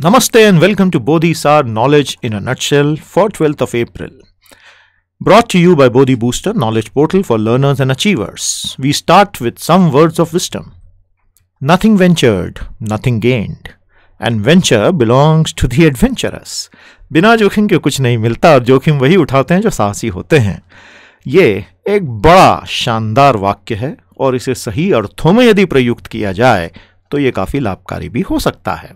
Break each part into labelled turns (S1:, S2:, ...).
S1: Namaste and welcome to Bodhi Sar Knowledge in a Nutshell for 12th of April. Brought to you by Bodhi Booster Knowledge Portal for learners and achievers. We start with some words of wisdom. Nothing ventured, nothing gained. And venture belongs to the adventurous. बिना जोखिम के कुछ नहीं मिलता और जोखिम वही उठाते हैं जो साहसी होते हैं. ये एक बड़ा शानदार वाक्य है और इसे सही अर्थों में यदि प्रयुक्त किया जाए तो ये काफी लाभकारी भी हो सकता है.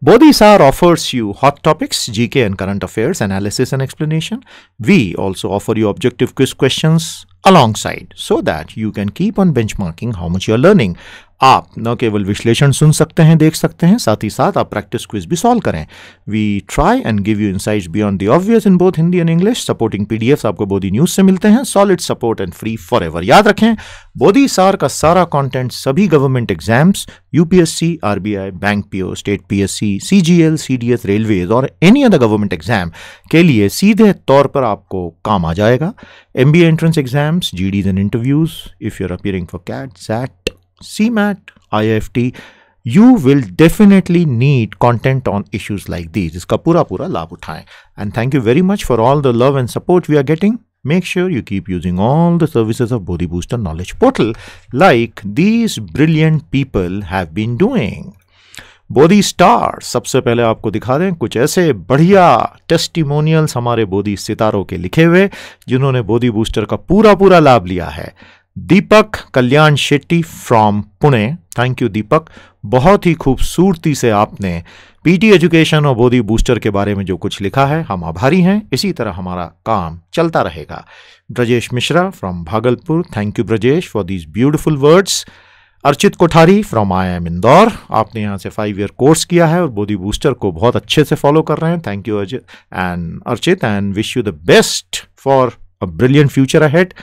S1: Bodhi Sar offers you hot topics, GK and current affairs, analysis and explanation. We also offer you objective quiz questions alongside so that you can keep on benchmarking how much you are learning. आप न केवल विश्लेषण सुन सकते हैं, देख सकते हैं, साथ ही साथ आप प्रैक्टिस क्विज भी सॉल्व करें. We try and give you insights beyond the obvious in both Hindi and English. Supporting PDFs आपको बोधी न्यूज से मिलते हैं. Solid support and free forever. याद रखें, बोधी सार का सारा कंटेंट सभी government exams, UPSC, RBI, bank PO, state PSC, CGL, CDS, railways और एनी अदर गवर्नमेंट एग्जाम के लिए सीधे तौर पर आपको काम आ जाएगा. MBA entrance exams, GDs and interviews, if you are appearing for CAT, SAT, CMAT, IIFT, you will definitely need content on issues like these. इसका पूरा लाभ उठाएं. And thank you very much for all the love and support we are getting. Make sure you keep using all the services of Bodhi Booster Knowledge Portal like these brilliant people have been doing. Bodhi star सबसे पहले आपको दिखा दें कुछ ऐसे बढ़िया testimonials हमारे बोधी सितारों के लिखे हुए जिन्होंने बोधी बूस्टर का पूरा लाभ लिया है. Deepak Kalyan Shetty from Pune. Thank you Deepak. बहुत ही खूबसूरती से आपने पीटी एजुकेशन और बोधी बूस्टर के बारे में जो कुछ लिखा है, हम आभारी हैं. इसी तरह हमारा काम चलता रहेगा. Brajesh Mishra from Bhagalpur. Thank you Brajesh for these beautiful words. Archit Kothari from IIM Indore. आपने यहाँ से 5 ईयर कोर्स किया है और बोधी बूस्टर को बहुत अच्छे से फॉलो कर रहे हैं. Thank you Archit and wish you the best for a brilliant future ahead.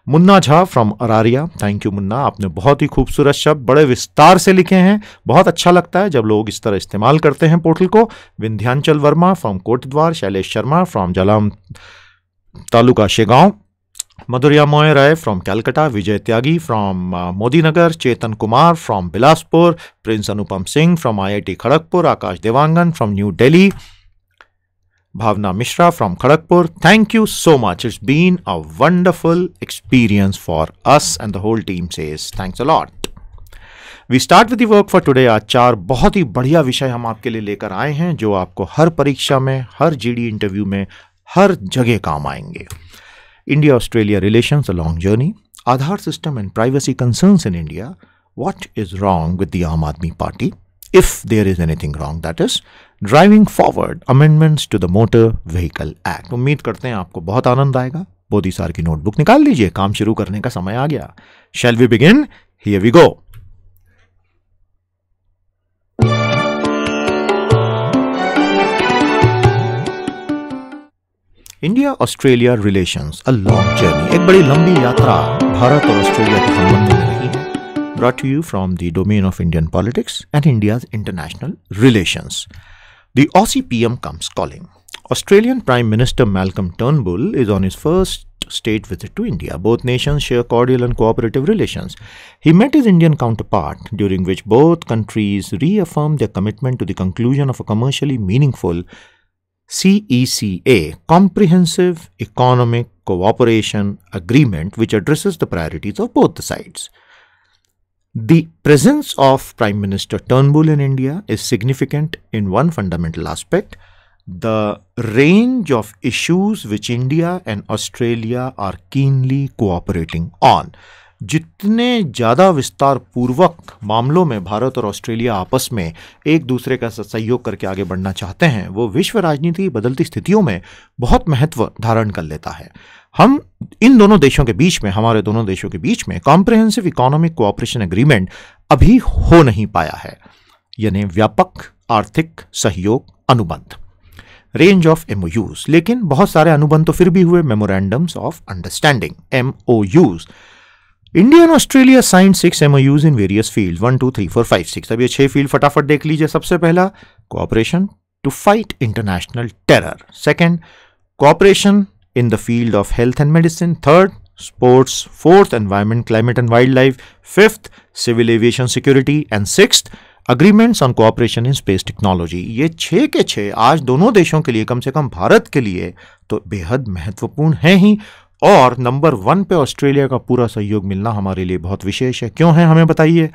S1: Munna Jha from Araria. Thank you Munna. आपने बहुत ही खूबसूरत शब्द बड़े विस्तार से लिखे हैं. बहुत अच्छा लगता है जब लोग इस तरह इस्तेमाल करते हैं पोर्टल को. Vindhyachal Verma from Kotdwar. Shailesh Sharma from Jalam taluka Shegaon. Madhuriya Moy Rai from Calcutta. Vijay Tyagi from Modinagar. Chetan Kumar from Bilaspur. Prince Anupam Singh from IIT Kharagpur. Akash Dewangan from new Delhi. Bhavna Mishra from Kharagpur. Thank you so much. It's been a wonderful experience for us and the whole team says thanks a lot. We start with the work for today. आज 4 बहुत ही बढ़िया विषय हम आपके लिए लेकर आए हैं जो आपको हर परीक्षा में, हर जीडी इंटरव्यू में, हर जगह काम आएंगे. India Australia relations, a long journey. Aadhaar system and privacy concerns in India. What is wrong with the Aam Aadmi Party? If there is anything wrong, that is driving forward amendments to the Motor Vehicle Act. उम्मीद करते हैं आपको बहुत आनंद आएगा. बोधी सार की notebook निकाल लीजिए. काम शुरू करने का समय आ गया. Shall we begin? Here we go. India Australia relations, a long journey. एक बड़ी लंबी यात्रा भारत और ऑस्ट्रेलिया के संबंध में रही है. Brought to you from the domain of Indian politics and India's international relations. The Aussie PM comes calling. Australian Prime Minister Malcolm Turnbull is on his first state visit to India. Both nations share cordial and cooperative relations. He met his Indian counterpart, during which both countries reaffirmed their commitment to the conclusion of a commercially meaningful CECA, Comprehensive Economic Cooperation Agreement, which addresses the priorities of both the sides. The presence of Prime Minister Turnbull in India is significant in one fundamental aspect: the range of issues which India and Australia are keenly cooperating on. जितने ज़्यादा विस्तार पूर्वक मामलों में भारत और Australia आपस में एक दूसरे का सहयोग करके आगे बढ़ना चाहते हैं, वो विश्व राजनीति की बदलती स्थितियों में बहुत महत्व धारण कर लेता है. हम इन दोनों देशों के बीच में, हमारे दोनों देशों के बीच में कॉम्प्रिहेंसिव इकोनॉमिक कोऑपरेशन एग्रीमेंट अभी हो नहीं पाया है, यानी व्यापक आर्थिक सहयोग अनुबंध, रेंज ऑफ MOUs. लेकिन बहुत सारे अनुबंध तो फिर भी हुए, memorandums of understanding, MOUs. India and Australia sign 6 MOUs in various field. 1, 2, 3, 4, 5, 6. अब ये 6 फील्ड फटाफट देख लीजिए. सबसे पहला, cooperation to fight international terror. Second, cooperation in the field of health and medicine. Third, sports. Fourth, environment, climate and wildlife. Fifth, civil aviation security. And sixth, agreements on cooperation in space technology, ये 6 के 6 आज दोनों देशों के लिए, कम से कम भारत के लिए तो बेहद महत्वपूर्ण है ही। और नंबर 1 पे ऑस्ट्रेलिया का पूरा सहयोग मिलना हमारे लिए बहुत विशेष है। क्यों है हमें बताइए?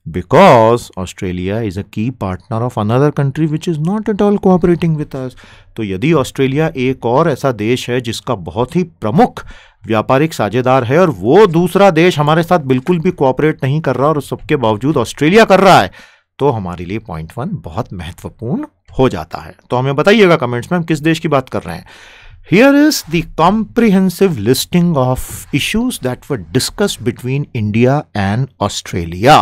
S1: बिकॉज ऑस्ट्रेलिया इज अ की partner of another country which is not at all cooperating with us. तो यदि ऑस्ट्रेलिया एक और ऐसा देश है जिसका बहुत ही प्रमुख व्यापारिक साझेदार है और वो दूसरा देश हमारे साथ बिल्कुल भी कोऑपरेट नहीं कर रहा और सबके बावजूद ऑस्ट्रेलिया कर रहा है, तो हमारे लिए पॉइंट 1 बहुत महत्वपूर्ण हो जाता है। तो हमें बताइएगा कमेंट्स में हम किस देश की बात कर रहे हैं। Here is the comprehensive listing of issues that were discussed between India and Australia.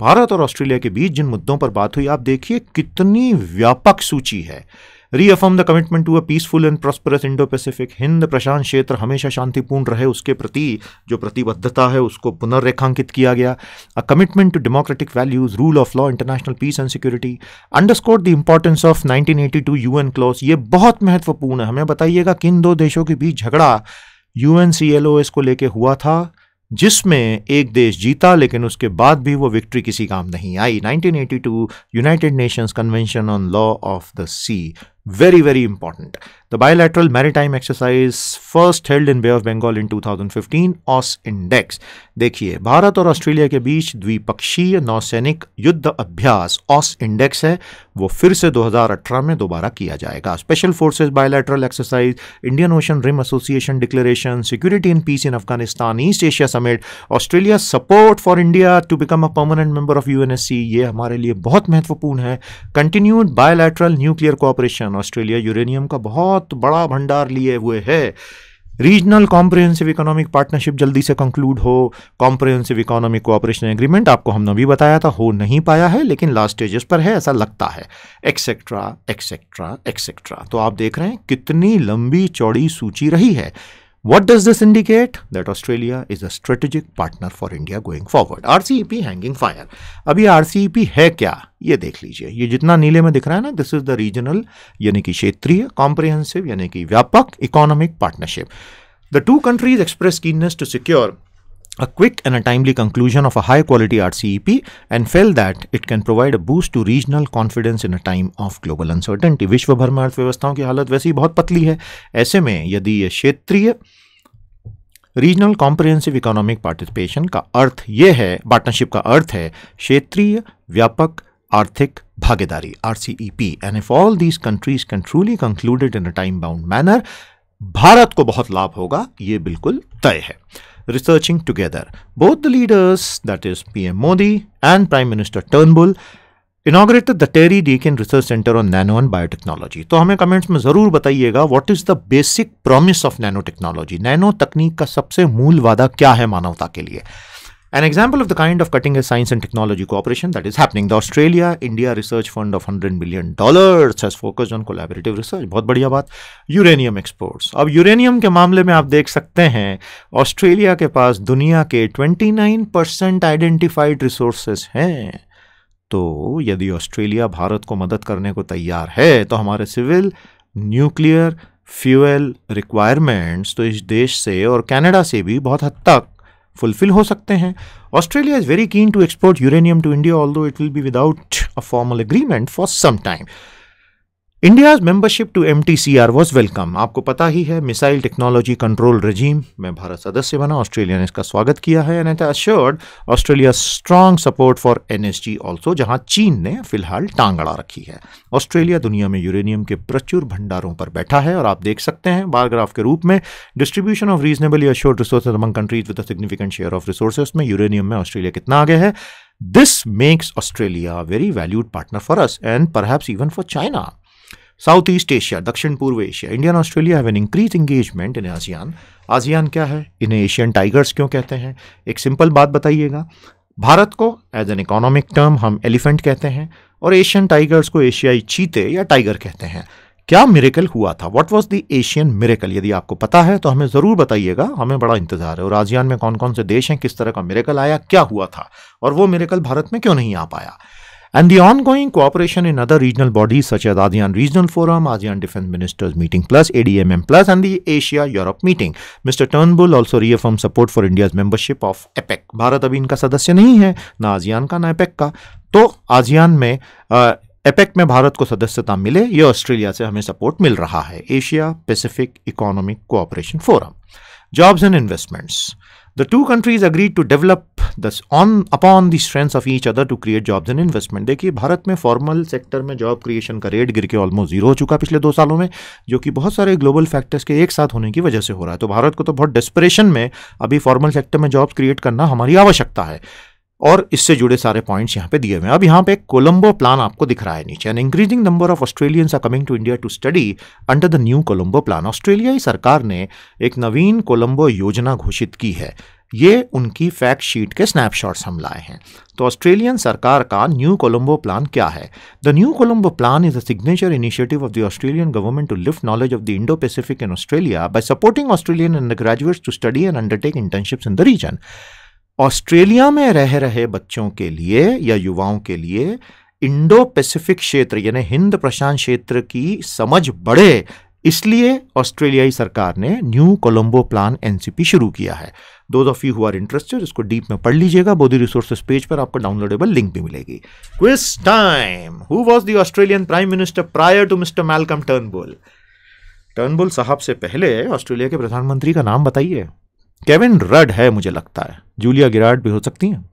S1: Bharat और ऑस्ट्रेलिया के बीच जिन मुद्दों पर बात हुई, आप देखिए कितनी व्यापक सूची है। Reaffirm the commitment to a peaceful and prosperous Indo-Pacific. Hind प्रशांत क्षेत्र हमेशा शांतिपूर्ण रहे, उसके प्रति जो प्रतिबद्धता है उसको पुनर्रेखांकित किया गया। A commitment to democratic values, rule of law, international peace and security. Underscored the importance of 1982 UN clause. ये बहुत महत्वपूर्ण है। हमें बताइएगा किन दो देशों के बीच झगड़ा UNCLOS को लेके हुआ था, जिसमें एक देश जीता लेकिन उसके बाद भी वो विक्ट्री किसी काम नहीं आई। 1982 United Nations Convention on law of the sea, very very important. The bilateral maritime exercise first held in Bay of Bengal in 2015, OS Index. देखिए भारत और ऑस्ट्रेलिया के बीच द्विपक्षीय नौसैनिक युद्ध अभ्यास OS Index है, वो फिर से 2018 में दोबारा किया जाएगा। Special forces bilateral exercise, Indian Ocean Rim Association declaration, security and peace in Afghanistan, East Asia summit, Australia support for India to become a permanent member of UNSC, ये हमारे लिए बहुत महत्वपूर्ण है। Continued bilateral nuclear cooperation, Australia uranium का बहुत बड़ा भंडार लिए हुए है। रीजनल कॉम्प्रिहेंसिव इकोनॉमिक पार्टनरशिप जल्दी से कंक्लूड हो। कॉम्प्रिहेंसिव इकोनॉमिक कोऑपरेशन एग्रीमेंट आपको हमने भी बताया था, हो नहीं पाया है लेकिन लास्ट स्टेजेस पर है ऐसा लगता है, एक्सेट्रा एक्सेट्रा एक्सेट्रा। तो आप देख रहे हैं कितनी लंबी चौड़ी सूची रही है। What does this indicate? That Australia is a strategic partner for India going forward. RCEP hanging fire. अब ये RCEP है क्या, ये देख लीजिए। ये जितना नीले में दिख रहा है ना, दिस इज द रीजनल यानी कि क्षेत्रीय, कॉम्प्रिहेंसिव यानी कि व्यापक economic partnership. The two countries express keenness to secure a quick and a timely conclusion of a high quality RCEP and felt that it can provide a boost to regional confidence in a time of global uncertainty. विश्व भर में अर्थव्यवस्थाओं की हालत वैसे ही बहुत पतली है, ऐसे में यदि ये क्षेत्रीय रीजनल कॉम्प्रिहेंसिव इकोनॉमिक पार्टिसिपेशन का अर्थ ये है, पार्टनरशिप का अर्थ है क्षेत्रीय व्यापक आर्थिक भागीदारी RCEP, and if all these countries can truly conclude it in a time bound manner, Bharat को बहुत लाभ होगा, ये बिल्कुल तय है। Researching together, both the leaders, that is PM Modi and Prime Minister Turnbull, inaugurated the Terry Deakin Research Center on Nano and Biotechnology. तो हमें कमेंट्स में जरूर बताइएगा what is the basic promise of nano technology. Nano तकनीक का सबसे मूल वादा क्या है मानवता के लिए? An example of the kind of cutting-edge science and technology cooperation that is happening. The Australia-India Research Fund of $100 million has focused on collaborative research. बहुत बढ़िया बात। यूरेनियम एक्सपोर्ट्स, अब यूरेनियम के मामले में आप देख सकते हैं ऑस्ट्रेलिया के पास दुनिया के 29% आइडेंटिफाइड रिसोर्सेस हैं। तो यदि ऑस्ट्रेलिया भारत को मदद करने को तैयार है तो हमारे सिविल न्यूक्लियर फ्यूल रिक्वायरमेंट्स तो इस देश से और कनाडा से भी बहुत हद तक फुलफिल हो सकते हैं। Australia is very keen to export uranium to India, although it will be without a formal agreement for some time. India's membership to MTCR was welcome. आपको पता ही है मिसाइल टेक्नोलॉजी कंट्रोल रजीम में भारत सदस्य बना, ऑस्ट्रेलिया ने इसका स्वागत किया है। And it assured Australia strong support for NSG also, जहां चीन ने फिलहाल टांग अड़ा रखी है। ऑस्ट्रेलिया दुनिया में यूरेनियम के प्रचुर भंडारों पर बैठा है और आप देख सकते हैं बार ग्राफ के रूप में distribution of reasonably assured resources among countries with a significant share of resources में यूरेनियम में ऑस्ट्रेलिया कितना आगे है। This makes Australia very valued partner for us and perhaps even for China. South east Asia, दक्षिण पूर्व Asia, India and Australia have an increase engagement in ASEAN. ASEAN क्या है, इन्हें एशियन टाइगर्स क्यों कहते हैं? एक सिंपल बात बताइएगा, भारत को एज एन इकोनॉमिक टर्म हम एलिफेंट कहते हैं और एशियन टाइगर्स को एशियाई चीते या टाइगर कहते हैं। क्या मिरेकल हुआ था? What was the Asian miracle? यदि आपको पता है तो हमें ज़रूर बताइएगा, हमें बड़ा इंतजार है। और आसियान में कौन कौन से देश हैं, किस तरह का मिरेकल आया, क्या हुआ था और वो मिरेकल भारत में क्यों नहीं आ पाया? And the ongoing cooperation in other regional bodies such as ASEAN Regional Forum, ASEAN Defense Ministers Meeting Plus, ADMM Plus, and the Asia-Europe Meeting. Mr. Turnbull also reaffirmed support for India's membership of APEC. Bharat अभी इनका सदस्य नहीं है, ना ASEAN का ना APEC का, तो आसियान में एपेक में भारत को सदस्यता मिले, ये ऑस्ट्रेलिया से हमें सपोर्ट मिल रहा है। Asia Pacific economic cooperation forum, jobs and investments, the two countries agreed to develop this upon the strengths of each other to create jobs and investment। देखिए भारत में फॉर्मल सेक्टर में जॉब क्रिएशन का rate गिर के almost zero हो चुका पिछले 2 सालों में, जो कि बहुत सारे ग्लोबल फैक्टर्स के एक साथ होने की वजह से हो रहा है। तो भारत को तो बहुत डेस्परेशन में अभी फॉर्मल सेक्टर में जॉब्स क्रिएट करना हमारी आवश्यकता है, और इससे जुड़े सारे पॉइंट्स यहाँ पे दिए हुए हैं। अब यहाँ पे कोलंबो प्लान आपको दिख रहा है नीचे। An increasing number of Australians are coming to India to study under the new Colombo plan. ऑस्ट्रेलियाई सरकार ने एक नवीन कोलंबो योजना घोषित की है। ये उनकी फैक्ट शीट के स्नैपशॉट्स हम लाए हैं। तो ऑस्ट्रेलियन सरकार का न्यू कोलंबो प्लान क्या है? The new Colombo plan is a signature initiative of the Australian government to lift knowledge of the Indo Pacific in Australia by supporting Australian undergraduates to study and undertake internships in the region. Australia में रह रहे बच्चों के लिए या युवाओं के लिए इंडो पैसिफिक क्षेत्र यानी हिंद प्रशांत क्षेत्र की समझ बढ़े, इसलिए ऑस्ट्रेलियाई सरकार ने न्यू कोलंबो प्लान एनसीपी शुरू किया है। Those of you who are interested इसको डीप में पढ़ लीजिएगा। बोधी रिसोर्सेज पेज पर आपको डाउनलोडेबल लिंक भी मिलेगी। Quiz time. Who was the Australian prime minister prior to mister Malcolm Turnbull? Turnbull साहब से पहले ऑस्ट्रेलिया के प्रधानमंत्री का नाम बताइए। केविन रड है मुझे लगता है, जूलिया गिरार्ड भी हो सकती हैं।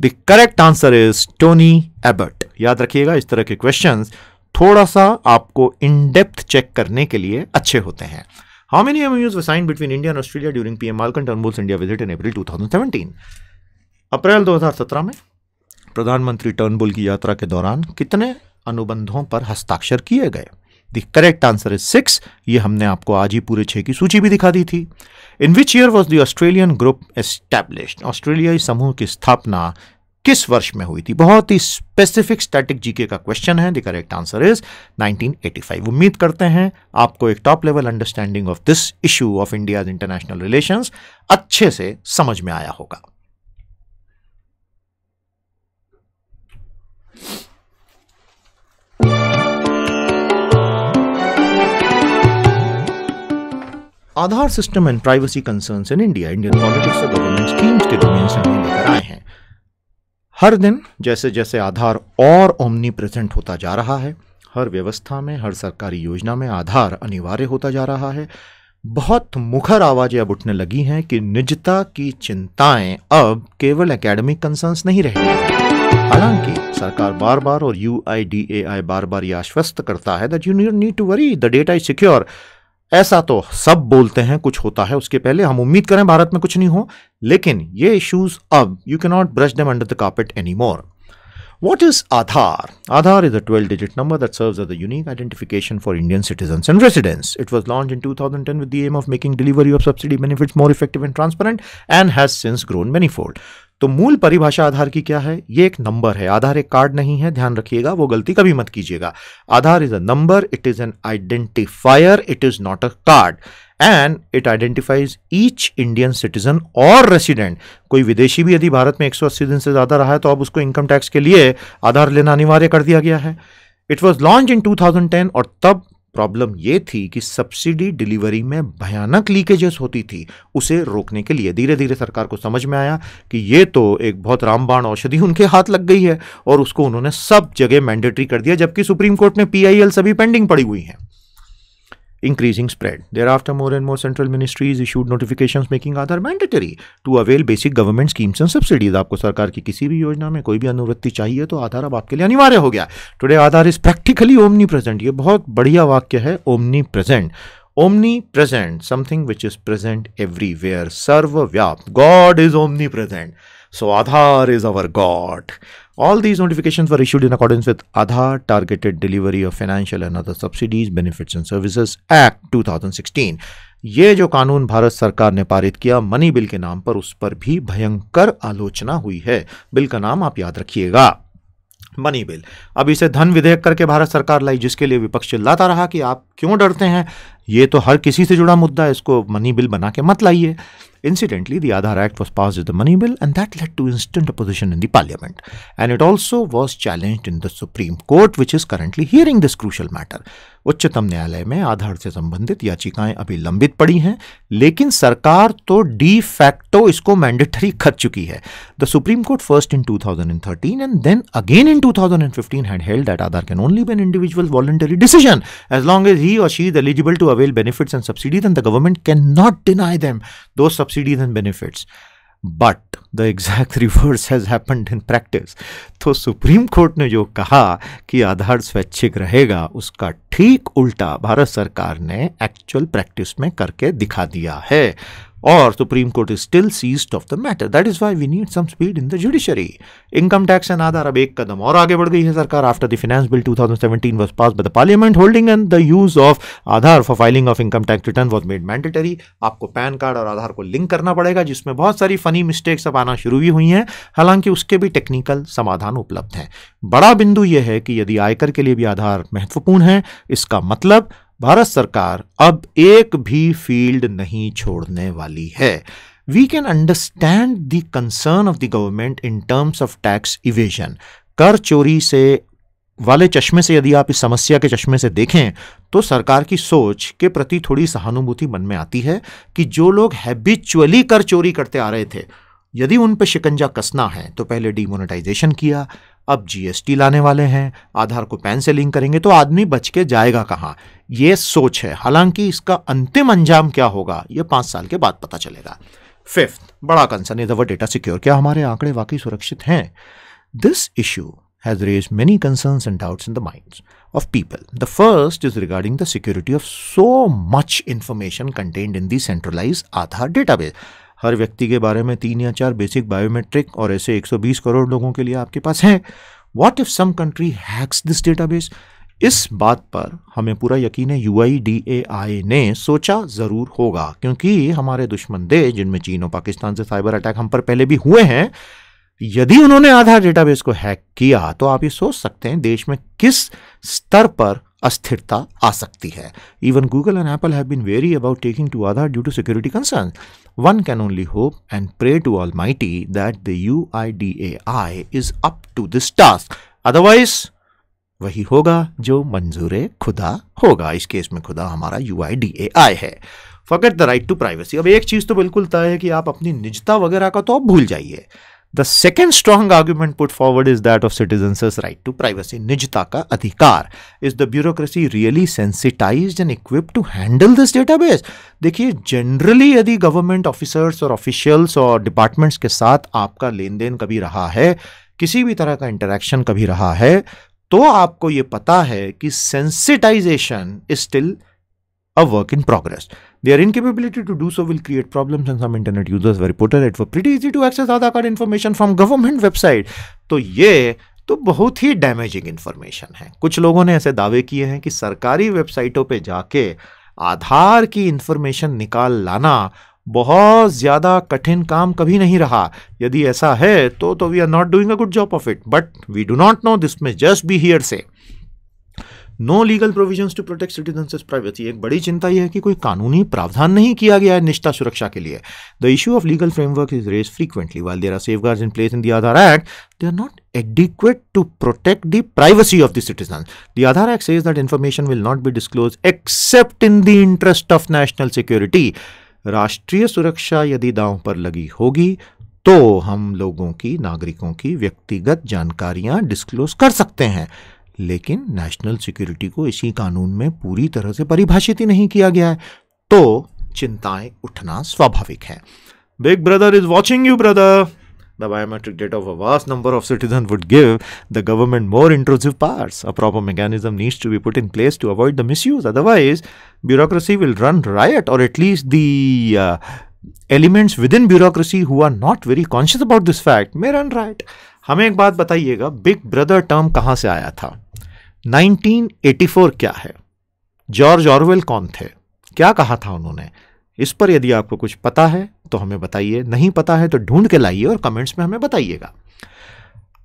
S1: The correct answer is Tony Abbott. याद रखिएगा, इस तरह के क्वेश्चंस थोड़ा सा आपको इन डेप्थ चेक करने के लिए अच्छे होते हैं। How many MOUs were signed between India and Australia during PM Malcolm Turnbull's India visit in April 2017? अप्रैल 2017 में प्रधानमंत्री टर्नबुल की यात्रा के दौरान कितने अनुबंधों पर हस्ताक्षर किए गए? The correct answer is 6। ये हमने आपको आज ही पूरे 6 की सूची भी दिखा दी थी। In which year was the Australian group established? ऑस्ट्रेलियाई समूह की स्थापना किस वर्ष में हुई थी? बहुत ही स्पेसिफिक स्टैटिक जीके का क्वेश्चन है। The correct answer is 1985। उम्मीद करते हैं आपको एक top level understanding of this issue of India's international relations अच्छे से समझ में आया होगा। Aadhaar system and privacy concerns in India, Indian politics और गवर्नमेंट स्कीम्स के डोमेन से हम लेकर आए हैं। हर दिन जैसे जैसे आधार और ओमनी प्रेजेंट होता जा रहा है, हर व्यवस्था में, हर सरकारी योजना में आधार अनिवार्य होता जा रहा है। बहुत मुखर आवाजें अब उठने लगी हैं कि निजता की चिंताएं अब केवल एकेडमिक कंसर्न्स नहीं रह गई हैं। हालांकि सरकार बार बार और UIDAI बार बार यह आश्वस्त करता है that you need to worry, the data is secure. ऐसा तो सब बोलते हैं, कुछ होता है उसके पहले। हम उम्मीद करें भारत में कुछ नहीं हो, लेकिन ये इश्यूज अब you can not brush them under the carpet any more. What is Aadhaar? Aadhaar is a 12-digit number that serves as a unique identification for Indian citizens and residents. It was launched in 2010 with the aim of making delivery of subsidy benefits more effective and transparent and has since grown manifold. तो मूल परिभाषा आधार की क्या है? ये एक number है। आधार एक कार्ड नहीं है, ध्यान रखिएगा, वो गलती कभी मत कीजिएगा। Aadhaar is a number, it is an identifier, it is not a card, and it identifies each Indian citizen और रेसिडेंट। कोई विदेशी भी यदि भारत में 180 दिन से ज्यादा रहा है तो अब उसको इनकम टैक्स के लिए आधार लेना अनिवार्य कर दिया गया है। इट वॉज लॉन्च इन 2010 और तब प्रॉब्लम ये थी कि सब्सिडी डिलीवरी में भयानक लीकेजेस होती थी। उसे रोकने के लिए धीरे धीरे सरकार को समझ में आया कि ये तो एक बहुत रामबाण औषधि उनके हाथ लग गई है, और उसको उन्होंने सब जगह मैंडेटरी कर दिया, जबकि सुप्रीम कोर्ट में PIL सभी पेंडिंग पड़ी हुई हैं। Increasing spread. Thereafter, more and more central ministries issued notifications making Aadhaar mandatory to avail basic government schemes and subsidies. आपको सरकार की किसी भी योजना में कोई भी अनुवृत्ति चाहिए तो आधार अब आपके लिए अनिवार्य हो गया। Today Aadhaar is practically omnipresent. ये बहुत बढ़िया वाक्य है, omnipresent. Omnipresent, something which is present everywhere. सर्वव्याप्त. God is omnipresent. So Aadhaar is our God. All these notifications were issued in accordance with Aadhaar Targeted Delivery of Financial and Other Subsidies, Benefits and Services Act 2016. ये जो कानून भारत सरकार ने पारित किया money bill के नाम पर, उस पर भी भयंकर आलोचना हुई है। बिल का नाम आप याद रखिएगा, मनी बिल। अब इसे धन विधेयक करके भारत सरकार लाई, जिसके लिए विपक्ष चिल्लाता रहा कि आप क्यों डरते हैं, ये तो हर किसी से जुड़ा मुद्दा है, इसको मनी बिल बना के मत लाइए। Incidentally, the Aadhaar Act was passed as the money bill, and that led to instant opposition in the parliament. And it also was challenged in the Supreme Court, which is currently hearing this crucial matter. उच्चतम न्यायालय में आधार से संबंधित याचिकाएं अभी लंबित पड़ी हैं, लेकिन सरकार तो डी फैक्टो इसको मैंडेटरी कर चुकी है. The supreme court first in 2013 and then again in 2015 had held that Aadhaar can only be an individual's voluntary decision. As long as he or she is eligible to avail benefits and subsidies, then the government cannot deny them those subsidies and benefits. But the exact reverse has happened in practice. तो supreme court ने जो कहा कि आधार स्वैच्छिक रहेगा, उसका ठीक उल्टा भारत सरकार ने एक्चुअल प्रैक्टिस में करके दिखा दिया है. और supreme court is still seized of the matter. That is why we need some speed in the judiciary. Income tax and Aadhaar अब एक कदम और आगे बढ़ गई है सरकार. After the finance bill 2017 was passed by the parliament, holding and the use of Aadhaar for filing of income tax return was made mandatory. आपको पैन कार्ड और आधार को लिंक करना पड़ेगा, जिसमें बहुत सारी फनी मिस्टेक्स अब आना शुरू भी हुई हैं. हालांकि उसके भी टेक्निकल समाधान उपलब्ध हैं. बड़ा बिंदु यह है कि यदि आयकर के लिए भी आधार महत्वपूर्ण है, इसका मतलब भारत सरकार अब एक भी फील्ड नहीं छोड़ने वाली है. We can understand the concern of the government in terms of tax evasion. कर चोरी से वाले चश्मे से यदि आप इस समस्या के चश्मे से देखें, तो सरकार की सोच के प्रति थोड़ी सहानुभूति मन में आती है कि जो लोग हैबिचुअली कर चोरी करते आ रहे थे, यदि उन पर शिकंजा कसना है तो पहले डीमोनेटाइजेशन किया, अब जीएसटी लाने वाले हैं, आधार को पैन से लिंक करेंगे, तो आदमी बच के जाएगा कहां? ये सोच है. हालांकि इसका अंतिम अंजाम क्या होगा, ये 5 साल के बाद पता चलेगा. फिफ्थ बड़ा concern is our data secure. क्या हमारे आंकड़े वाकई सुरक्षित हैं? This issue has raised many concerns and doubts in the minds of people. The first is regarding the security of so much information contained in the centralized Aadhaar database. हर व्यक्ति के बारे में 3 या 4 बेसिक बायोमेट्रिक और ऐसे 120 करोड़ लोगों के लिए आपके पास हैं. What if some country hacks this database? इस बात पर हमें पूरा यकीन है UIDAI ने सोचा जरूर होगा, क्योंकि हमारे दुश्मन देश, जिनमें चीन और पाकिस्तान से साइबर अटैक हम पर पहले भी हुए हैं, यदि उन्होंने आधार डेटाबेस को हैक किया तो आप ये सोच सकते हैं देश में किस स्तर पर अस्थिरता आ सकती है. Even Google and Apple have been very about taking to Aadhaar due to security concern. One can only hope and pray to almighty that the UIDAI is up to this task. Otherwise वही होगा जो मंजूरे खुदा होगा. इस case में खुदा हमारा UIDAI है. Forget the right to privacy. अब एक चीज तो बिल्कुल तय है कि आप अपनी निजता वगैरह का तो अब भूल जाइए. The second strong argument put forward is that of citizens' right to privacy. निजता का अधिकार. Is the bureaucracy really sensitized and equipped to handle this database? देखिए, जनरली यदि गवर्नमेंट ऑफिसर्स और ऑफिशियल्स और डिपार्टमेंट्स के साथ आपका लेन देन कभी रहा है, किसी भी तरह का इंटरेक्शन कभी रहा है, तो आपको ये पता है कि sensitization is still a work in progress. Their incapability to do so will create problems, and some internet users were reported it was pretty easy to access Aadhaar card information from government website. तो ये तो बहुत ही damaging information है. कुछ लोगों ने ऐसे दावे किए हैं कि सरकारी वेबसाइटों पे जाके आधार की इंफॉर्मेशन निकाल लाना बहुत ज्यादा कठिन काम कभी नहीं रहा. यदि ऐसा है तो we are not doing a good job of it, but we do not know. This may just be hearsay. No legal provisions to protect citizens privacy. एक बड़ी चिंता यह है कि कोई कानूनी प्रावधान नहीं किया गया है निजता सुरक्षा के लिए. The issue of legal framework is raised frequently. While there are safeguards in place in the Aadhaar act, they are not adequate to protect the privacy of the citizens. The Aadhaar Act says that information will not be disclosed except in the interest of national security. राष्ट्रीय सुरक्षा यदि दांव पर लगी होगी तो हम लोगों की, नागरिकों की व्यक्तिगत जानकारियां डिस्क्लोज कर सकते हैं, लेकिन नेशनल सिक्योरिटी को इसी कानून में पूरी तरह से परिभाषित ही नहीं किया गया है, तो चिंताएं उठना स्वाभाविक है. Big brother is watching you brother. The biometric data of a vast number of citizens would give the government more intrusive powers. A proper mechanism needs to be put in place to avoid the misuse. Otherwise, bureaucracy will run riot, or at least the elements within bureaucracy who are not very conscious about this fact may run riot. हमें एक बात बताइएगा, big brother term कहाँ से आया था? 1984 क्या है? जॉर्ज ऑरवेल कौन थे? क्या कहा था उन्होंने? इस पर यदि आपको कुछ पता है तो हमें बताइए, नहीं पता है तो ढूंढ के लाइए और कमेंट्स में हमें बताइएगा.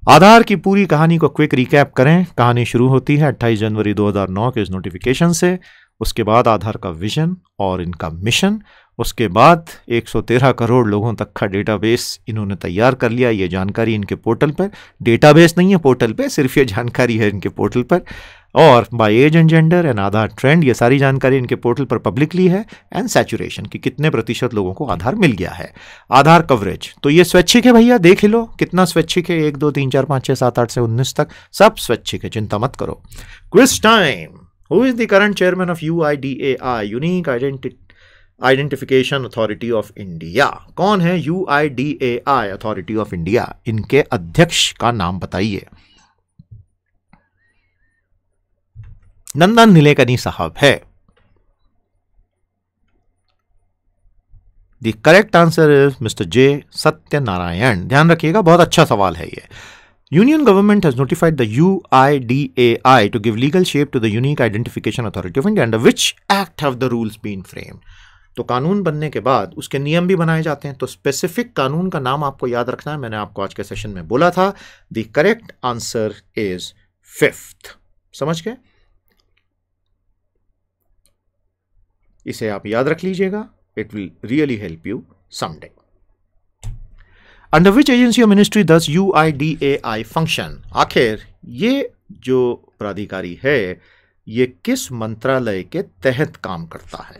S1: आधार की पूरी कहानी को क्विक रिकैप करें. कहानी शुरू होती है 28 जनवरी 2009 के इस नोटिफिकेशन से. उसके बाद आधार का विजन और इनका मिशन, उसके बाद 113 करोड़ लोगों तक का डेटाबेस इन्होंने तैयार कर लिया। ये जानकारी इनके पोर्टल पर, डेटाबेस नहीं है पोर्टल पे, सिर्फ ये जानकारी है इनके पोर्टल पर। और by age and gender and Aadhaar trend, ये सारी जानकारी इनके पोर्टल पर पब्लिकली है। एंड सैचुरेशन की कितने प्रतिशत लोगों को आधार मिल गया है। आधार कवरेज तो ये स्वैच्छिक है भैया, देख लो कितना स्वैच्छिक है, 1 2 3 4 5 6 7 8 से 19 तक सब स्वैच्छिक है, चिंता मत करो। Quiz time. Who is the current chairman of UIDAI, unique identification authority of India? कौन है UIDAI अथॉरिटी ऑफ इंडिया? इनके अध्यक्ष का नाम बताइए। नंदन नीलेकनी साहब है। The correct answer is mister J Satyanarayan. ध्यान रखिएगा, बहुत अच्छा सवाल है ये। Union government has notified the UIDAI to give legal shape to the Unique Identification Authority of India. Under which act have the rules been framed? तो कानून बनने के बाद उसके नियम भी बनाए जाते हैं। तो स्पेसिफिक कानून का नाम आपको याद रखना है, मैंने आपको आज के सेशन में बोला था। The correct answer is 5th। समझ गए? इसे आप याद रख लीजिएगा, it will really help you someday. Under which agency और मिनिस्ट्री डज UIDAI फंक्शन? आखिर ये जो प्राधिकारी है ये किस मंत्रालय के तहत काम करता है?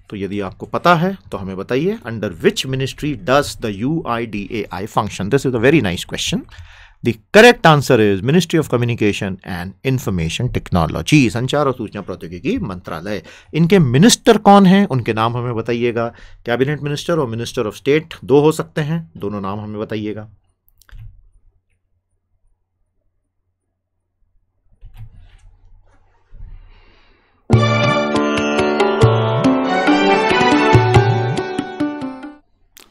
S1: तो यदि आपको पता है तो हमें बताइए। Under which ministry does the UIDAI function? This is a very nice question. The correct answer is ministry of communication and information technology, संचार और सूचना प्रौद्योगिकी मंत्रालय। इनके मिनिस्टर कौन हैं, उनके नाम हमें बताइएगा। कैबिनेट मिनिस्टर और मिनिस्टर ऑफ स्टेट 2 हो सकते हैं, दोनों नाम हमें बताइएगा।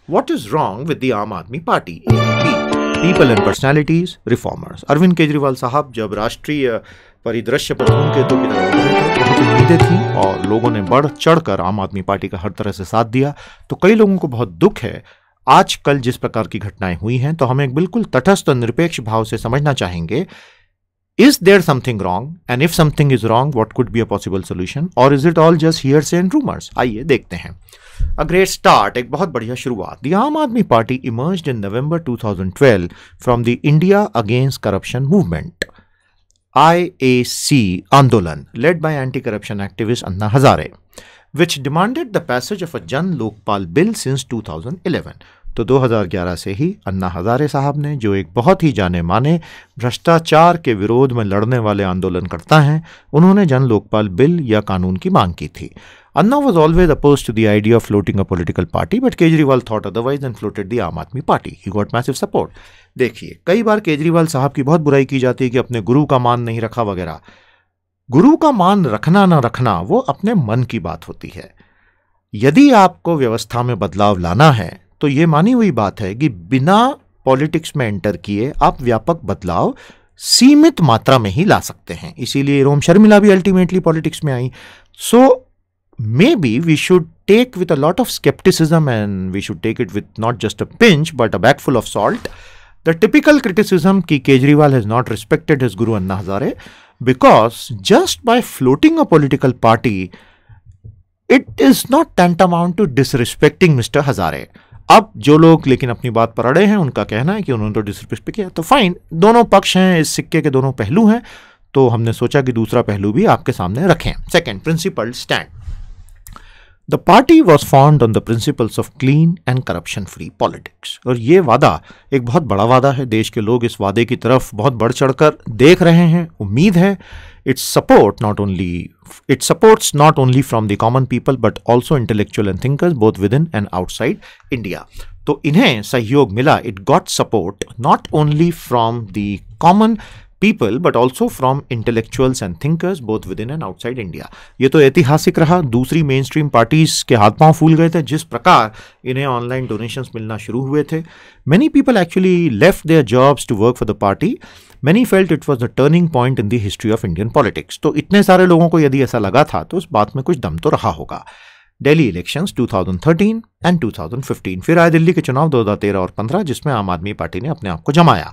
S1: What is wrong with the Aam Aadmi Party? AAP. People and Personalities, Reformers. Arvind Kejriwal साहब जब राष्ट्रीय परिदृश्य पर धूमकेतु की तरह उभरे थे, बहुत उम्मीदें थी और लोगों ने बढ़ चढ़कर आम आदमी पार्टी का हर तरह से साथ दिया। तो कई लोगों को बहुत दुख है आजकल जिस प्रकार की घटनाएं हुई हैं। तो हम एक बिल्कुल तटस्थ और निरपेक्ष भाव से समझना चाहेंगे, is there something wrong, and if something is wrong, what could be a possible solution, or is it all just hearsay and rumors? आइए देखते हैं। A great start, एक बहुत बढ़िया शुरुआत। The Aam Aadmi Party emerged in November 2012 from the India Against Corruption movement, IAC आंदोलन, led by anti-corruption activist Anna Hazare, which demanded the passage of a Jan Lokpal bill since 2011. तो 2011 से ही अन्ना हजारे साहब ने, जो एक बहुत ही जाने माने भ्रष्टाचार के विरोध में लड़ने वाले आंदोलनकर्ता हैं, उन्होंने जन लोकपाल बिल या कानून की मांग की थी। अन्ना was always opposed to the idea of floating a political party, but Kejriwal thought otherwise and floated the आम आदमी party. He got massive support. देखिए, कई बार केजरीवाल साहब की बहुत बुराई की जाती है कि अपने गुरु का मान नहीं रखा वगैरह। गुरु का मान रखना ना रखना वो अपने मन की बात होती है। यदि आपको व्यवस्था में बदलाव लाना है तो ये मानी हुई बात है कि बिना पॉलिटिक्स में एंटर किए आप व्यापक बदलाव सीमित मात्रा में ही ला सकते हैं। इसीलिए रोम शर्मिला भी अल्टीमेटली पॉलिटिक्स में आई। सो maybe we should take with a lot of skepticism, and we should take it with not just a pinch but a bag full of salt. The typical criticism कि Kejriwal has not respected his guru Anna Hazare, because just by floating a political party it is not tantamount to disrespecting Mr. Hazare. अब जो लोग लेकिन अपनी बात पर अड़े हैं उनका कहना है कि उन्होंने तो डिसरिस्पेक्ट किया। तो फाइन, दोनों पक्ष हैं, इस सिक्के के दोनों पहलू हैं, तो हमने सोचा कि दूसरा पहलू भी आपके सामने रखें। Second, principle stand. The party was formed on the principles of clean and corruption-free politics. और ये वादा एक बहुत बड़ा वादा है। देश के लोग इस वादे की तरफ बहुत बढ़ चढ़कर देख रहे हैं। उम्मीद है it supports not only from the common people but also intellectual and thinkers both within and outside India. तो इन्हें सहयोग मिला, it got support not only from the common people but also from intellectuals and thinkers both within and outside India. ये तो ऐतिहासिक रहा। दूसरी main stream parties के हाथ पांव फूल गए थे जिस प्रकार इन्हें ऑनलाइन डोनेशंस मिलना शुरू हुए थे। Many people actually left their jobs to work for the party. Many felt it was the turning point in the history of Indian politics. तो इतने सारे लोगों को यदि ऐसा लगा था तो उस बात में कुछ दम तो रहा होगा। दिल्ली इलेक्शंस 2013 एंड 2015, फिर आए दिल्ली के चुनाव 2013 और 15 जिसमें आम आदमी पार्टी ने अपने आप को जमाया।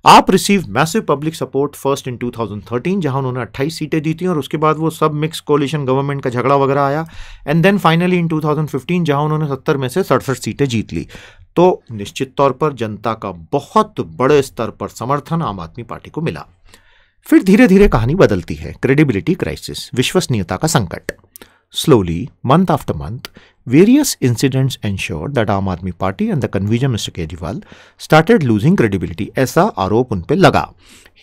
S1: आप receive massive public support first in 2013 जहां उन्होंने 28 सीटें जीती और उसके बाद वो सब मिक्स कोलिशन गवर्नमेंट का झगड़ा वगैरह आया, एंड देन फाइनली इन 2015 जहां उन्होंने 70 में से 67 सीटें जीत ली। तो निश्चित तौर पर जनता का बहुत बड़े स्तर पर समर्थन आम आदमी पार्टी को मिला। फिर धीरे धीरे कहानी बदलती है। क्रेडिबिलिटी क्राइसिस, विश्वसनीयता का संकट। Slowly, month after month, various incidents ensured that Aam Aadmi Party and the convener Mr. Kejriwal started losing credibility. ऐसा आरोप उन पे लगा।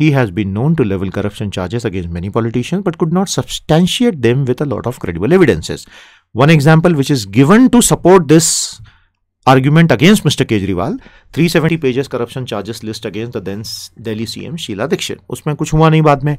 S1: He has been known to level corruption charges against many politicians but could not substantiate them with a lot of credible evidences. One example which is given to support this argument against Mr. Kejriwal, 370 pages corruption charges list against the then Delhi CM Sheila Dikshit. उसमें कुछ हुआ नहीं बाद में।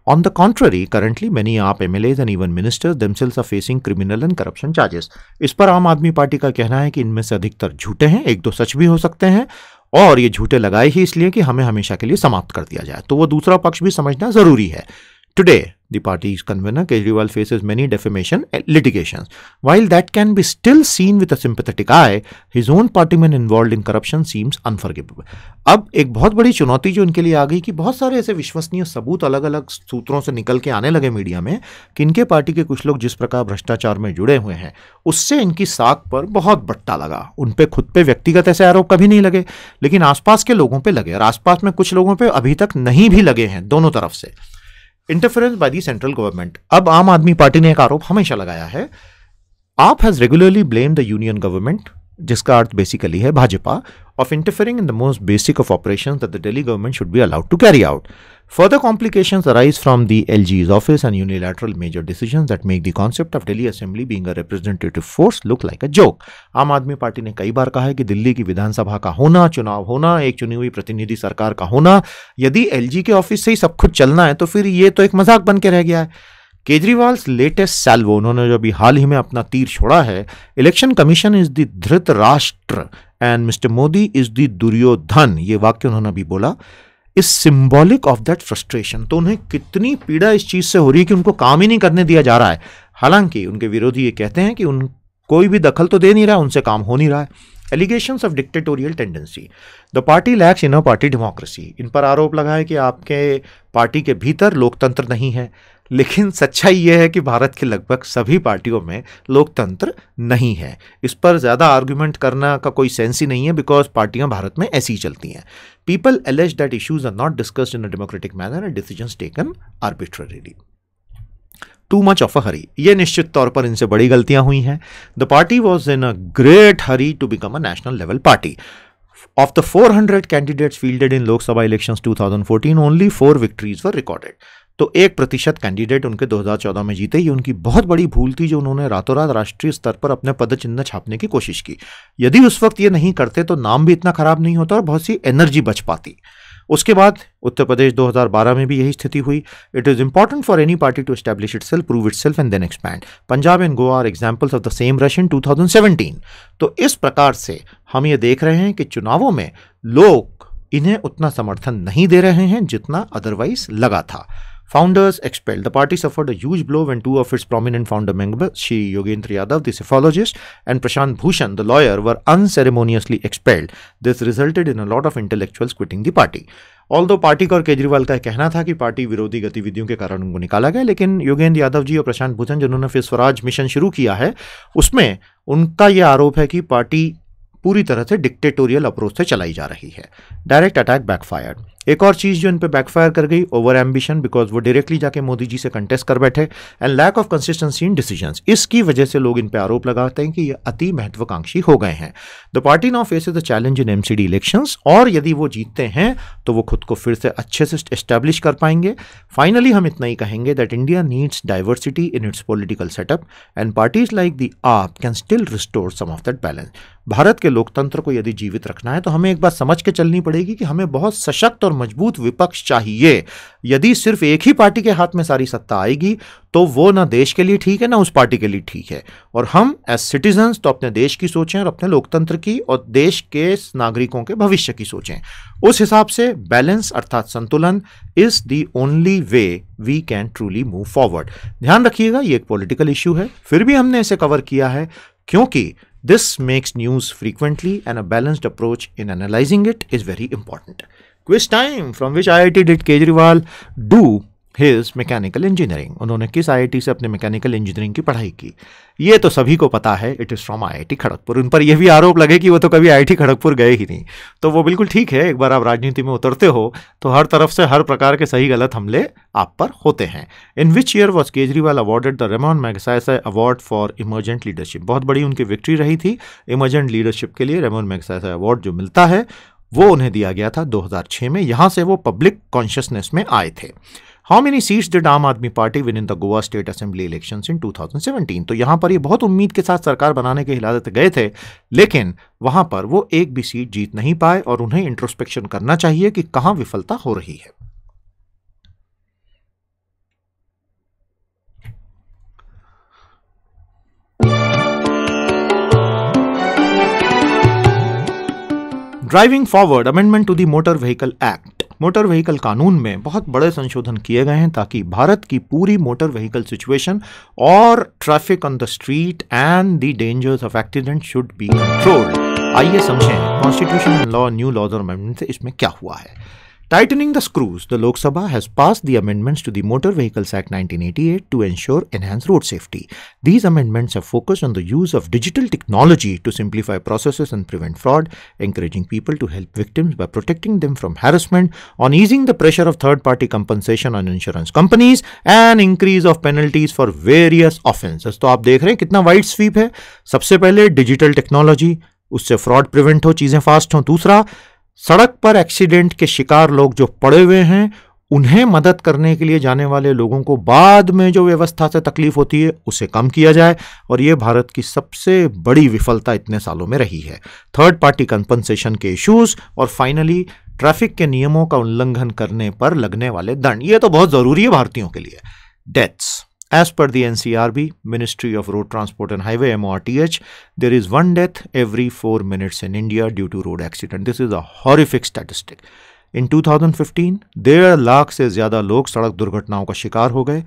S1: On the contrary, currently many AAP MLAs and even ministers themselves are facing criminal and corruption charges. इस पर आम आदमी पार्टी का कहना है कि इनमें से अधिकतर झूठे हैं, एक दो सच भी हो सकते हैं, और ये झूठे लगाए ही इसलिए कि हमें हमेशा के लिए समाप्त कर दिया जाए। तो वो दूसरा पक्ष भी समझना जरूरी है। Today, the party's convener Kejriwal faces many defamation litigations. While that can be still seen with a sympathetic eye, his own partymen involved in corruption seems unforgivable. अब एक बहुत बड़ी चुनौती जो इनके लिए आ गई कि बहुत सारे ऐसे विश्वसनीय सबूत अलग अलग सूत्रों से निकल के आने लगे मीडिया में कि इनके पार्टी के कुछ लोग जिस प्रकार भ्रष्टाचार में जुड़े हुए हैं, उससे इनकी साख पर बहुत बट्टा लगा। उन पे खुद पे व्यक्तिगत ऐसे आरोप कभी नहीं लगे, लेकिन आसपास के लोगों पे लगे, और आसपास में कुछ लोगों पे अभी तक नहीं भी लगे हैं, दोनों तरफ से। Interference by the central government. अब आम आदमी पार्टी ने एक आरोप हमेशा लगाया है। आप has regularly blame the union government, जिसका अर्थ बेसिकली है Bhajpa, of interfering in the most basic of operations that the Delhi government should be allowed to carry out. Further complications arise from the LG's office and unilateral major decisions that make the concept of Delhi Assembly being a representative force look like a joke. आम आदमी party ने कई बार कहा है कि दिल्ली की विधानसभा का होना, चुनाव होना, एक चुनी हुई प्रतिनिधि सरकार का होना, यदि LG के ऑफिस से ही सब कुछ चलना है तो फिर ये तो एक मजाक बन के रह गया है। केजरीवाल्स लेटेस्ट सैल्वो, उन्होंने जो अभी हाल ही में अपना तीर छोड़ा है, election commission is the Dhritarashtra and mister Modi is the Duryodhana, ये वाक्य उन्होंने अभी बोला, is symbolic of that frustration. तो उन्हें कितनी पीड़ा इस चीज से हो रही है कि उनको काम ही नहीं करने दिया जा रहा है। हालांकि उनके विरोधी ये कहते हैं कि उन कोई भी दखल तो दे नहीं रहा, उनसे काम हो नहीं रहा है। Allegations of dictatorial tendency, the party lacks inner party democracy. इन पर आरोप लगा है कि आपके पार्टी के भीतर लोकतंत्र नहीं है, लेकिन सच्चाई यह है कि भारत के लगभग सभी पार्टियों में लोकतंत्र नहीं है। इस पर ज़्यादा आर्ग्यूमेंट करना का कोई सेंस ही नहीं है, बिकॉज पार्टियां भारत में ऐसी ही चलती हैं। People allege that issues are not discussed in a democratic manner and decisions taken arbitrarily. Too much of a hurry, ये निश्चित तौर पर इनसे बड़ी गलतियां हुई हैं। The party was in a great hurry to become a national level party. Of the 400 candidates fielded in Lok Sabha elections 2014, only 4 victories were recorded. तो 1% कैंडिडेट उनके 2014 में जीते। ये उनकी बहुत बड़ी भूल थी जो उन्होंने रातों रात राष्ट्रीय स्तर पर अपने पद चिन्ह छापने की कोशिश की। यदि उस वक्त ये नहीं करते तो नाम भी इतना खराब नहीं होता और बहुत सी एनर्जी बच पाती। उसके बाद उत्तर प्रदेश 2012 में भी यही स्थिति हुई। It is important for any party to establish itself, prove itself and then expand. Punjab and Goa are examples of the same rush in 2017। तो इस प्रकार से हम ये देख रहे हैं कि चुनावों में लोग इन्हें उतना समर्थन नहीं दे रहे हैं जितना अदरवाइज लगा था। Founders expelled. The party suffered a huge blow when two of its prominent founder members, Shri Yogendra Yadav, the cephalogist, and Prashant Bhushan, the lawyer, were unceremoniously expelled. This resulted in a lot of intellectuals quitting the party. Although party का और केजरीवाल का कहना था कि party विरोधी गतिविधियों के कारण उनको निकाला गया, लेकिन योगेंद्र यादव जी और प्रशांत भूषण जिन्होंने फिर स्वराज मिशन शुरू किया है, उसमें उनका यह आरोप है कि पार्टी पूरी तरह से डिक्टेटोरियल अप्रोच से चलाई जा रही है। Direct attack backfired. एक और चीज जो इन पे बैकफायर कर गई, ओवर एम्बिशन, बिकॉज वो डायरेक्टली जाके मोदी जी से कंटेस्ट कर बैठे, and lack of consistency in decisions. इसकी वजह से लोग इन पे आरोप लगाते हैं कि ये अति महत्वाकांक्षी हो गए हैं। The party now faces the challenge in MCD elections, और यदि वो जीतते हैं तो वो खुद को फिर से अच्छे से एस्टैब्लिश कर पाएंगे। फाइनली हम इतना ही कहेंगे that India needs diversity in its political setup and parties like the AAP can still restore some of that balance. Bharat के लोकतंत्र को यदि जीवित रखना है तो हमें एक बात समझ के चलनी पड़ेगी कि हमें बहुत सशक्त और मजबूत विपक्ष चाहिए। यदि सिर्फ एक ही पार्टी के हाथ में सारी सत्ता आएगी तो वो ना देश के लिए ठीक है ना उस पार्टी के लिए ठीक है। और हम एज सिटीजन्स तो अपने देश की सोचें और अपने लोकतंत्र की और देश के नागरिकों के भविष्य की सोचें। उस हिसाब से बैलेंस अर्थात संतुलन is the only way we can truly move forward. ध्यान रखिएगा ये एक पॉलिटिकल इश्यू है, फिर भी हमने इसे कवर किया है क्योंकि this makes news frequently and a balanced approach in analyzing it is very important. Quiz time. From which IIT did Kejriwal do his mechanical engineering? उन्होंने किस IIT से अपने मैकेनिकल इंजीनियरिंग की पढ़ाई की? ये तो सभी को पता है, it is from IIT Kharagpur. उन पर यह भी आरोप लगे कि वो तो कभी IIT खड़गपुर गए ही नहीं, तो वो बिल्कुल ठीक है। एक बार आप राजनीति में उतरते हो तो हर तरफ से हर प्रकार के सही गलत हमले आप पर होते हैं। In which year was Kejriwal awarded the Ramon Magsaysay award for emergent leadership? बहुत बड़ी उनकी विक्ट्री रही थी इमर्जेंट लीडरशिप के लिए। रेमन मैगसायसाय अवार्ड जो मिलता है वो उन्हें दिया गया था 2006 में। यहां से वो पब्लिक कॉन्शियसनेस में आए थे। हाउ मेनी सीट्स डिड आम आदमी party win in the Goa state assembly elections in 2017? तो यहां पर ये बहुत उम्मीद के साथ सरकार बनाने के इरादे गए थे, लेकिन वहां पर वो एक भी सीट जीत नहीं पाए और उन्हें इंट्रोस्पेक्शन करना चाहिए कि कहां विफलता हो रही है। Driving forward amendment to the motor vehicle act. Motor vehicle कानून में बहुत बड़े संशोधन किए गए हैं ताकि भारत की पूरी मोटर व्हीकल सिचुएशन और traffic on the street and the dangers of accident should be controlled. आइए समझें constitution and law, new laws और अमेंडमेंट से इसमें क्या हुआ है। Tightening the screws, the Lok Sabha has passed the amendments to the Motor Vehicles Act 1988 to ensure enhanced road safety. These amendments have focused on the use of digital technology to simplify processes and prevent fraud, encouraging people to help victims by protecting them from harassment, on easing the pressure of third-party compensation on insurance companies, and increase of penalties for various offences. तो आप देख रहे हैं कितना wide SVEEP है। सबसे पहले digital technology, उससे फ्रॉड प्रिवेंट हो, चीजें फास्ट हों। दूसरा, सड़क पर एक्सीडेंट के शिकार लोग जो पड़े हुए हैं उन्हें मदद करने के लिए जाने वाले लोगों को बाद में जो व्यवस्था से तकलीफ होती है उसे कम किया जाए, और ये भारत की सबसे बड़ी विफलता इतने सालों में रही है। थर्ड पार्टी कंपनसेशन के इश्यूज, और फाइनली ट्रैफिक के नियमों का उल्लंघन करने पर लगने वाले दंड। ये तो बहुत जरूरी है भारतीयों के लिए। Deaths, as per the NCRB, Ministry of Road Transport and Highway MORTH, there is one death every 4 minutes in India due to road accident. This is a horrific statistic. In 2015, 1.5 lakh से ज़्यादा लोग सड़क दुर्घटनाओं का शिकार हो गए,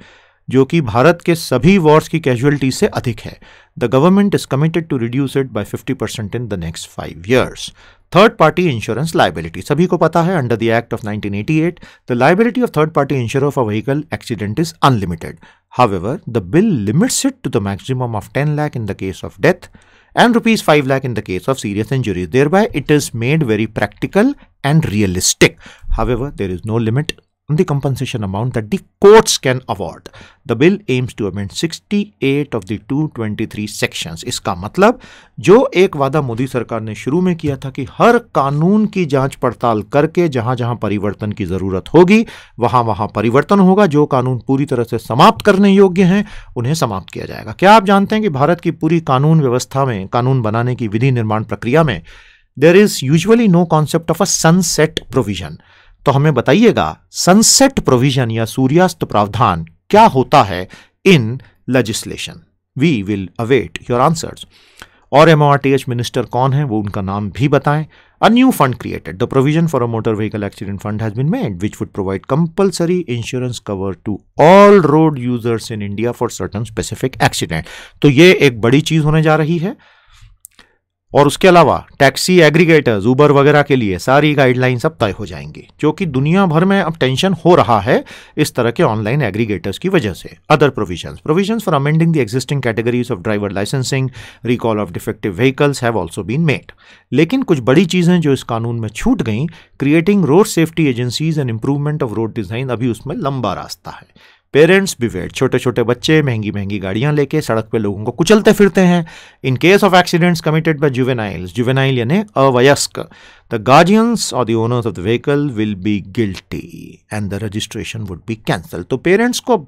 S1: जो कि भारत के सभी वॉर्स की कैजुअलिटी से अधिक है। The government is committed to reduce it by 50% in the next 5 years. Third party insurance liability, सभी को पता है under the act of 1988 the liability of third party insure for vehicle accident is unlimited. However, the bill limits it to the maximum of 10 lakh in the case of death and rupees 5 lakh in the case of serious injuries. Thereby, it is made very practical and realistic. However, there is no limit on the compensation amount that the courts can award. The bill aims to amend 68 of the 223 sections. इसका मतलब जो एक वादा मोदी सरकार ने शुरू में किया था कि हर कानून की जांच पड़ताल करके जहां जहां परिवर्तन की जरूरत होगी वहां वहां परिवर्तन होगा। जो कानून पूरी तरह से समाप्त करने योग्य हैं उन्हें समाप्त किया जाएगा। क्या आप जानते हैं कि भारत की पूरी कानून व्यवस्था में, कानून बनाने की विधि निर्माण प्रक्रिया में there is usually no concept of a sunset provision. तो हमें बताइएगा सनसेट प्रोविजन या सूर्यास्त प्रावधान क्या होता है in legislation. We will await your answers. और MORTH मिनिस्टर कौन है वो उनका नाम भी बताएं। A new fund created, the provision for a motor vehicle accident fund has been made which would provide compulsory insurance cover to all road users in India for certain specific accident. तो ये एक बड़ी चीज होने जा रही है। और उसके अलावा टैक्सी एग्रीगेटर्स, उबर वगैरह के लिए सारी गाइडलाइंस अब तय हो जाएंगी, जो कि दुनिया भर में अब टेंशन हो रहा है इस तरह के ऑनलाइन एग्रीगेटर्स की वजह से। Other provisions for amending the existing categories of driver licensing, recall of defective vehicles have also been made. लेकिन कुछ बड़ी चीजें जो इस कानून में छूट गई, creating road safety agencies and improvement of road design, अभी उसमें लंबा रास्ता है। पेरेंट्स बिवेयर, छोटे छोटे बच्चे महंगी महंगी गाड़ियां लेके सड़क पे लोगों को कुचलते फिरते हैं। In case of accidents committed by juveniles, juvenile यानी अवयस्क, द गार्जियंस और the owners of the vehicle will be guilty and the registration would be cancel. तो पेरेंट्स को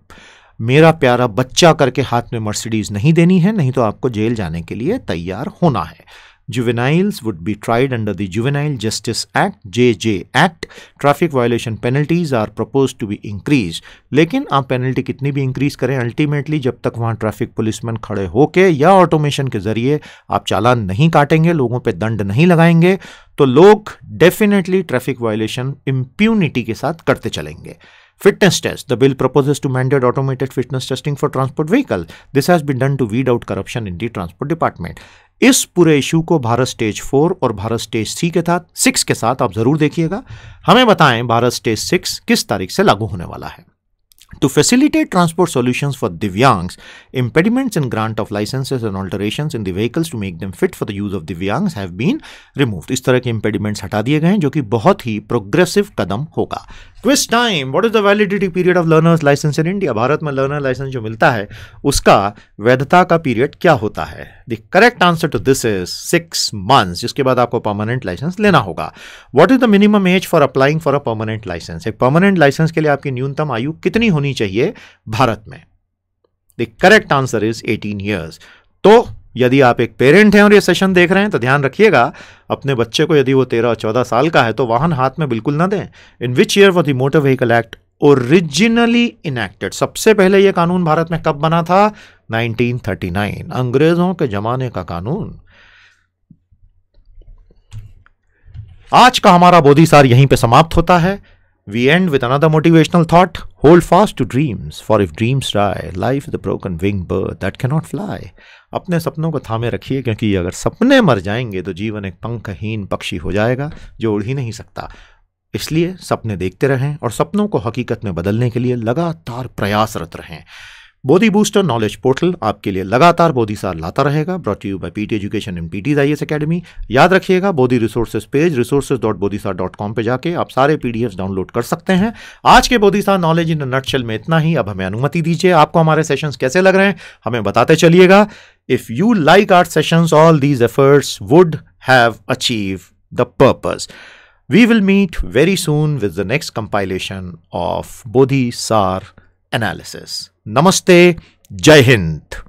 S1: मेरा प्यारा बच्चा करके हाथ में मर्सिडीज नहीं देनी है, नहीं तो आपको जेल जाने के लिए तैयार होना है। Juveniles would be tried under the Juvenile Justice Act, JJ Act. Traffic violation penalties are proposed to be increased. लेकिन आप पेनल्टी कितनी भी इंक्रीज करें, अल्टीमेटली जब तक वहाँ ट्रैफिक पुलिसमैन खड़े होके या ऑटोमेशन के जरिए आप चालान नहीं काटेंगे, लोगों पे दंड नहीं लगाएंगे, तो लोग डेफिनेटली ट्रैफिक वायलेशन इम्प्यूनिटी के साथ करते चलेंगे। Fitness test. The bill proposes to mandate automated fitness testing for transport vehicle. This has been done to weed out corruption in the transport department. इस पूरे इशू को भारत स्टेज 4 और Bharat stage 6 के साथ आप जरूर देखिएगा। हमें बताएं भारत स्टेज 6 किस तारीख से लागू होने वाला है। To facilitate transport solutions for Divyangs, impediments in grant of licenses and alterations in the vehicles to make them fit for the use of Divyangs have been removed. इस तरह के impediments हटा दिए गए हैं जो कि बहुत ही प्रोग्रेसिव कदम होगा। Quiz time. What is the validity period of learner's license in India? Bharat में लर्नर लाइसेंस जो मिलता है उसका वैधता का पीरियड क्या होता है? The correct answer to this is 6 months, जिसके बाद आपको परमानेंट लाइसेंस लेना होगा। What is the minimum age for applying for a permanent license? एक परमानेंट लाइसेंस के लिए आपकी न्यूनतम आयु कितनी होनी चाहिए भारत में? The correct answer is 18 years. तो यदि आप एक पेरेंट हैं और ये सेशन देख रहे हैं तो ध्यान रखिएगा, अपने बच्चे को यदि वो 13-14 साल का है तो वाहन हाथ में बिल्कुल ना दें। In which year was the motor vehicle act originally enacted? सबसे पहले ये कानून भारत में कब बना था? 1939, अंग्रेजों के जमाने का कानून। आज का हमारा बोधिसार यहीं पे समाप्त होता है। We end with another motivational thought. Hold fast to dreams, for if dreams die, life is a broken winged bird that cannot fly. अपने सपनों को थामे रखिए, क्योंकि अगर सपने मर जाएंगे तो जीवन एक पंखहीन पक्षी हो जाएगा जो उड़ ही नहीं सकता। इसलिए सपने देखते रहें और सपनों को हकीकत में बदलने के लिए लगातार प्रयासरत रहें। बोधी बूस्टर नॉलेज पोर्टल आपके लिए लगातार बोधिसार लाता रहेगा। Brought you by PT education and PT's IAS academy. याद रखिएगा, बोधी रिसोर्सेज पेज resources.bodhisar.com पे जाके आप सारे पीडीएफ डाउनलोड कर सकते हैं। आज के बोधिसार नॉलेज इन नटशेल में इतना ही। अब हमें अनुमति दीजिए। आपको हमारे सेशंस कैसे लग रहे हैं हमें बताते चलिएगा। If you like our sessions, all these efforts would have achieve the purpose. We will meet very soon with the next compilation of Bodhisar analysis. Namaste, Jai Hind.